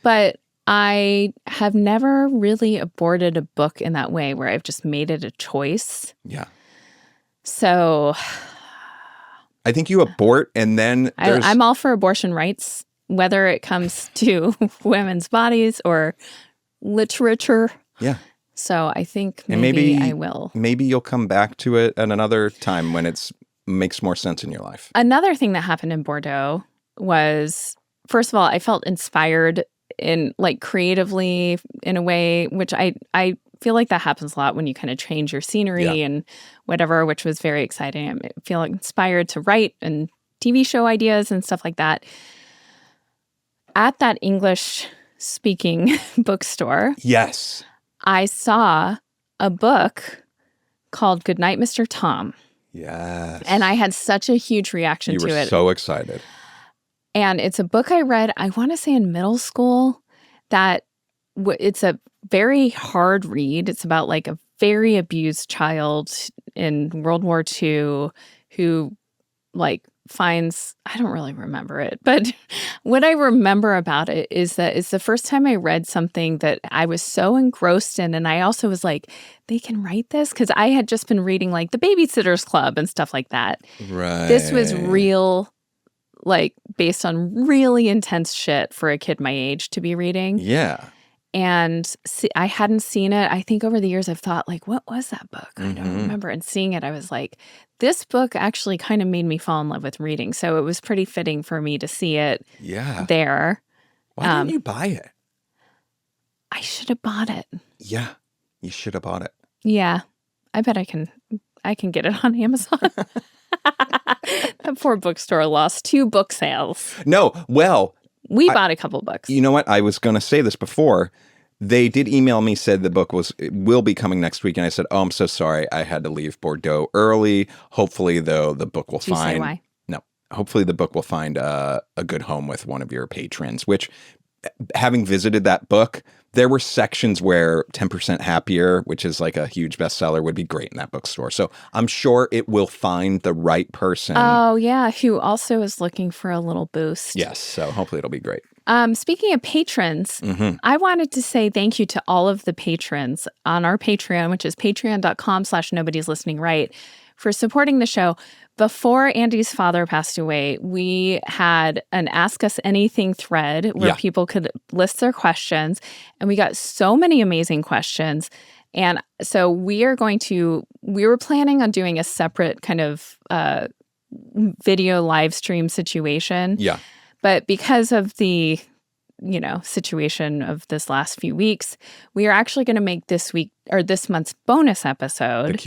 But I have never really aborted a book in that way where I've just made it a choice. Yeah. So I think you abort and then I'm all for abortion rights, whether it comes to women's bodies or literature. Yeah. So I think maybe I will. Maybe you'll come back to it at another time when it makes more sense in your life. Another thing that happened in Bordeaux was, first of all, I felt inspired in creatively in a way, which I feel like that happens a lot when you kind of change your scenery and whatever, which was very exciting. I feel inspired to write and TV show ideas and stuff like that. At that English-speaking bookstore, yes, I saw a book called Goodnight Mr. Tom. Yes. And I had such a huge reaction to it. You were so excited. And it's a book I read, I want to say in middle school, that it's a very hard read. It's about a very abused child in World War II who finds, I don't really remember it, but what I remember about it is that it's the first time I read something that I was so engrossed in. And I also was like, they can write this? Because I had just been reading The Babysitter's Club and stuff like that. Right. This was real, based on really intense shit for a kid my age to be reading. Yeah. And I hadn't seen it. I think over the years I've thought, what was that book? I don't remember. And seeing it, I was like, this book actually kind of made me fall in love with reading. So it was pretty fitting for me to see it there. Why didn't you buy it? I should have bought it. Yeah, you should have bought it. Yeah. I bet I can get it on Amazon. That poor bookstore lost 2 book sales. No, well... We bought a couple books. You know what? I was going to say this before. They did email me, said the book will be coming next week. And I said, oh, I'm so sorry. I had to leave Bordeaux early. Hopefully, though, the book will Did you say why? No. Hopefully, the book will find a good home with one of your patrons, which, having visited that book, there were sections where 10% Happier, which is a huge bestseller, would be great in that bookstore. So I'm sure it will find the right person. Oh, yeah, who also is looking for a little boost. Yes, so hopefully it'll be great. Speaking of patrons, I wanted to say thank you to all of the patrons on our Patreon, which is patreon.com/nobodieslisteningrght, for supporting the show. Before Andy's father passed away, we had an Ask Us Anything thread where people could list their questions, and we got so many amazing questions. And so we were planning on doing a separate kind of video live stream situation. Yeah. But because of the, situation of this last few weeks, we are actually going to make this month's bonus episode.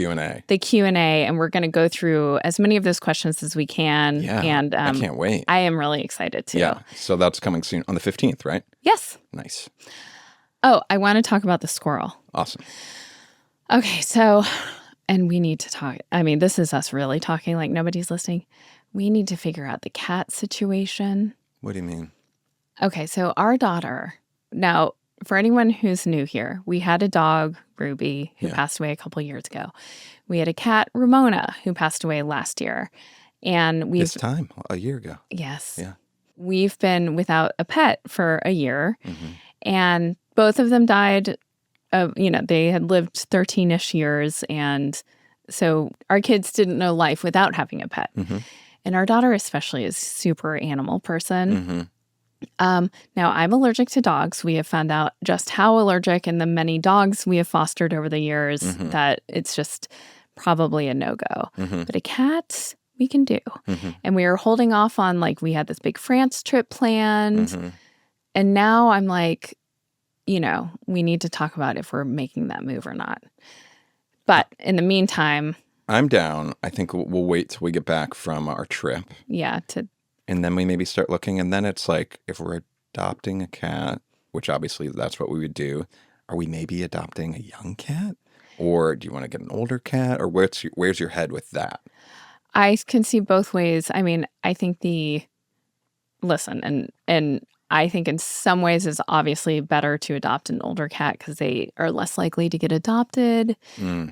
The Q&A. And we're going to go through as many of those questions as we can. Yeah, and I can't wait. I am really excited too. Yeah, so that's coming soon on the 15th, right? Yes. Nice. Oh, I want to talk about the squirrel. Awesome. Okay, so, and we need to talk. I mean, this is us really talking like nobody's listening. We need to figure out the cat situation. What do you mean? Okay, so our daughter, now, for anyone who's new here, we had a dog, Ruby, who passed away a couple years ago. We had a cat, Ramona, who passed away last year. And this time, a year ago. Yes. Yeah. We've been without a pet for a year. And both of them died. They had lived 13-ish years. And so our kids didn't know life without having a pet. And our daughter especially is a super animal person. Now, I'm allergic to dogs. We have found out just how allergic, and the many dogs we have fostered over the years, that it's just probably a no-go. But a cat, we can do. And we were holding off on, we had this big France trip planned. And now I'm like, we need to talk about if we're making that move or not. But in the meantime... I'm down. I think we'll wait till we get back from our trip. Yeah, and then we maybe start looking, and then it's if we're adopting a cat, which obviously that's what we would do, are we maybe adopting a young cat? Or do you want to get an older cat? Or where's your head with that? I can see both ways. I mean, I think and I think in some ways it's obviously better to adopt an older cat because they are less likely to get adopted.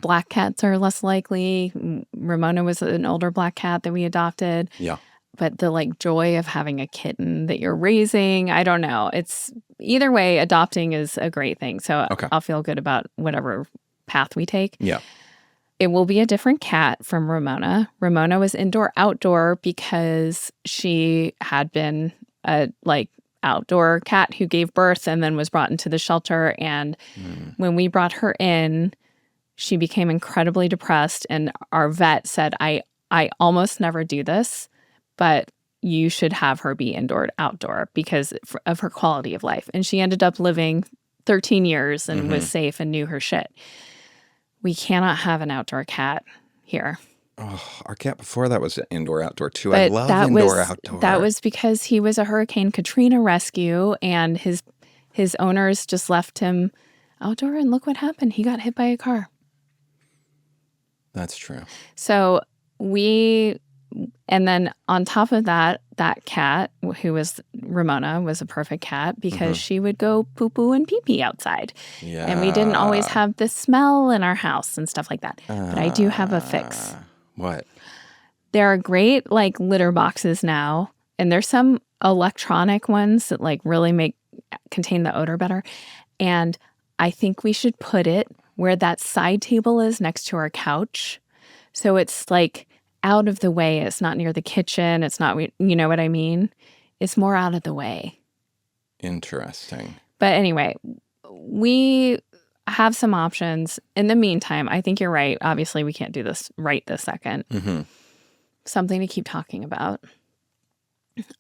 Black cats are less likely. Ramona was an older black cat that we adopted. Yeah. But the like joy of having a kitten that you're raising, I don't know. It's either way, adopting is a great thing. So I'll feel good about whatever path we take. Yeah. It will be a different cat from Ramona. Ramona was indoor-outdoor because she had been a like outdoor cat who gave birth and then was brought into the shelter. And when we brought her in, she became incredibly depressed. And our vet said, I almost never do this, but you should have her be indoor-outdoor because of her quality of life. And she ended up living 13 years and was safe and knew her shit. We cannot have an outdoor cat here. Oh, our cat before that was indoor-outdoor too. But I love indoor-outdoor. That was because he was a Hurricane Katrina rescue, and his owners just left him outdoor, and look what happened. He got hit by a car. That's true. So and then on top of that cat, who was Ramona, was a perfect cat because she would go poo-poo and pee-pee outside. Yeah. And we didn't always have the smell in our house and stuff like that. But I do have a fix. What? There are great like litter boxes now, and there's some electronic ones that like really contain the odor better. And I think we should put it where that side table is next to our couch. So it's like out of the way. It's not near the kitchen. It's not, you know what I mean? It's more out of the way. Interesting. But anyway, we have some options. In the meantime, I think you're right. Obviously, we can't do this right this second. Something to keep talking about.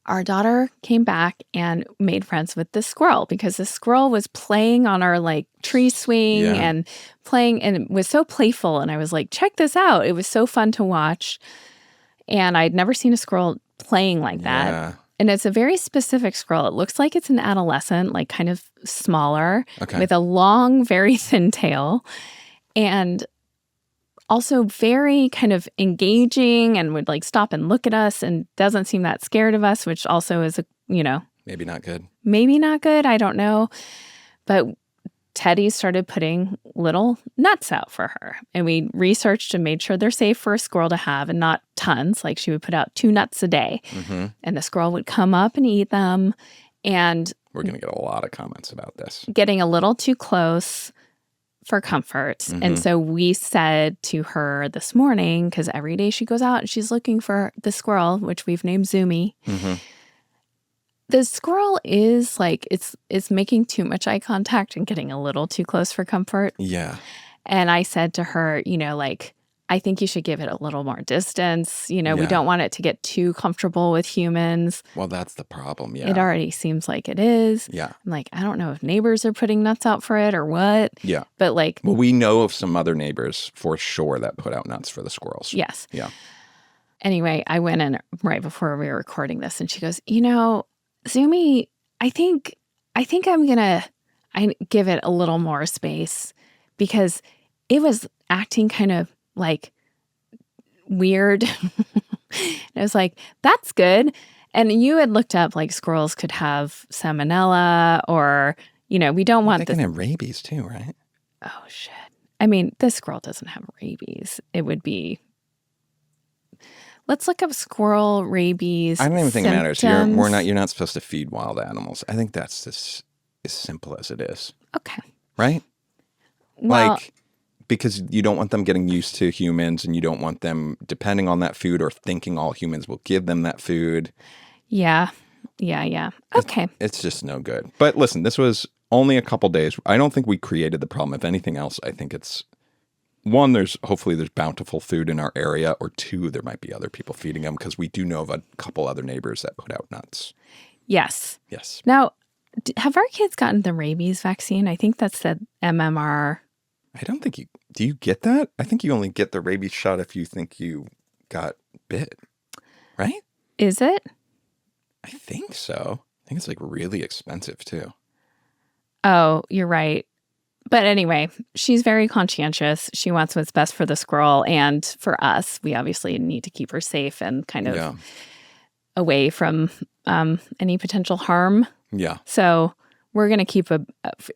Our daughter came back and made friends with this squirrel because the squirrel was playing on our like tree swing and playing, and it was so playful. And I was like, check this out. It was so fun to watch. And I'd never seen a squirrel playing like that. And it's a very specific squirrel. It looks like it's an adolescent, like kind of smaller with a long, very thin tail. And also very kind of engaging and would like stop and look at us and doesn't seem that scared of us, which also is, maybe not good. Maybe not good. I don't know. But Teddy started putting little nuts out for her. And we researched and made sure they're safe for a squirrel to have and not tons. Like she would put out 2 nuts a day. And the squirrel would come up and eat them. And we're going to get a lot of comments about this. Getting a little too close for comfort. And so we said to her this morning, because every day she goes out and she's looking for the squirrel, which we've named Zoomy. The squirrel is like, it's making too much eye contact and getting a little too close for comfort. Yeah. And I said to her, like, I think you should give it a little more distance. We don't want it to get too comfortable with humans. Well, that's the problem, yeah. It already seems like it is. Yeah. I'm like, I don't know if neighbors are putting nuts out for it or what. Yeah. But like... Well, we know of some other neighbors for sure that put out nuts for the squirrels. Yes. Yeah. Anyway, I went in right before we were recording this and she goes, Zoomy, I think I'm going to give it a little more space because it was acting kind of like weird. And I was like, that's good. And you had looked up like squirrels could have salmonella or, we don't want they can have rabies too, right? Oh, shit. I mean, this squirrel doesn't have rabies. It would be... Let's look up squirrel rabies. I don't even think symptoms. It matters. You're not supposed to feed wild animals. I think that's just as simple as it is. Okay. Right? Well, because you don't want them getting used to humans and you don't want them depending on that food or thinking all humans will give them that food. Yeah. Okay. It's just no good. But listen, this was only a couple days. I don't think we created the problem. If anything else, I think it's... 1, hopefully there's bountiful food in our area, or 2, there might be other people feeding them because we do know of a couple other neighbors that put out nuts. Yes. Yes. Now, have our kids gotten the rabies vaccine? I think that's the MMR. I don't think do you get that? I think you only get the rabies shot if you think you got bit, right? Is it? I think so. I think it's like really expensive too. Oh, you're right. But anyway, she's very conscientious. She wants what's best for the squirrel and for us. We obviously need to keep her safe and kind of away from any potential harm. Yeah. So we're going to keep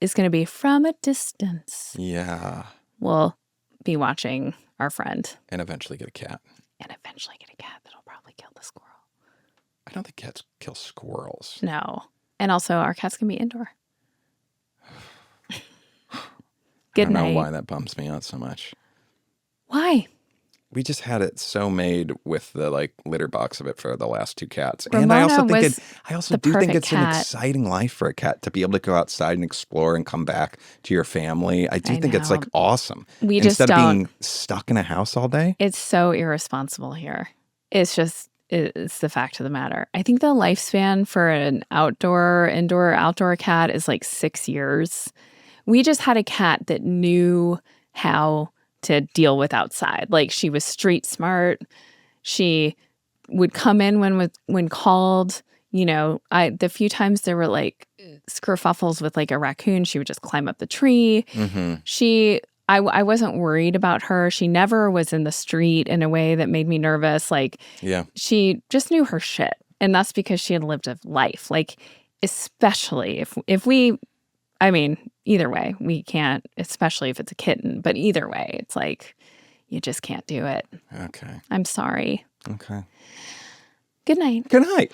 it's going to be from a distance. Yeah. We'll be watching our friend. And eventually get a cat. That'll probably kill the squirrel. I don't think cats kill squirrels. No. And also our cats can be indoor. Good night. I don't know why that bums me out so much. Why? We just had it so made with the litter box of it for the last 2 cats. Ramona and I also think do think it's cat. an exciting life for a cat to be able to go outside and explore and come back to your family. I think it's awesome. Instead of being stuck in a house all day. It's so irresponsible here. It's the fact of the matter. I think the lifespan for an indoor-outdoor cat is 6 years. We just had a cat that knew how to deal with outside. She was street smart. She would come in when called. The few times there were skerfuffles with a raccoon, she would just climb up the tree. Mm-hmm. I wasn't worried about her. She never was in the street in a way that made me nervous. She just knew her shit. And that's because she had lived a life. Especially if we, either way, we can't, especially if it's a kitten. But either way, it's you just can't do it. Okay. I'm sorry. Okay. Good night. Good night.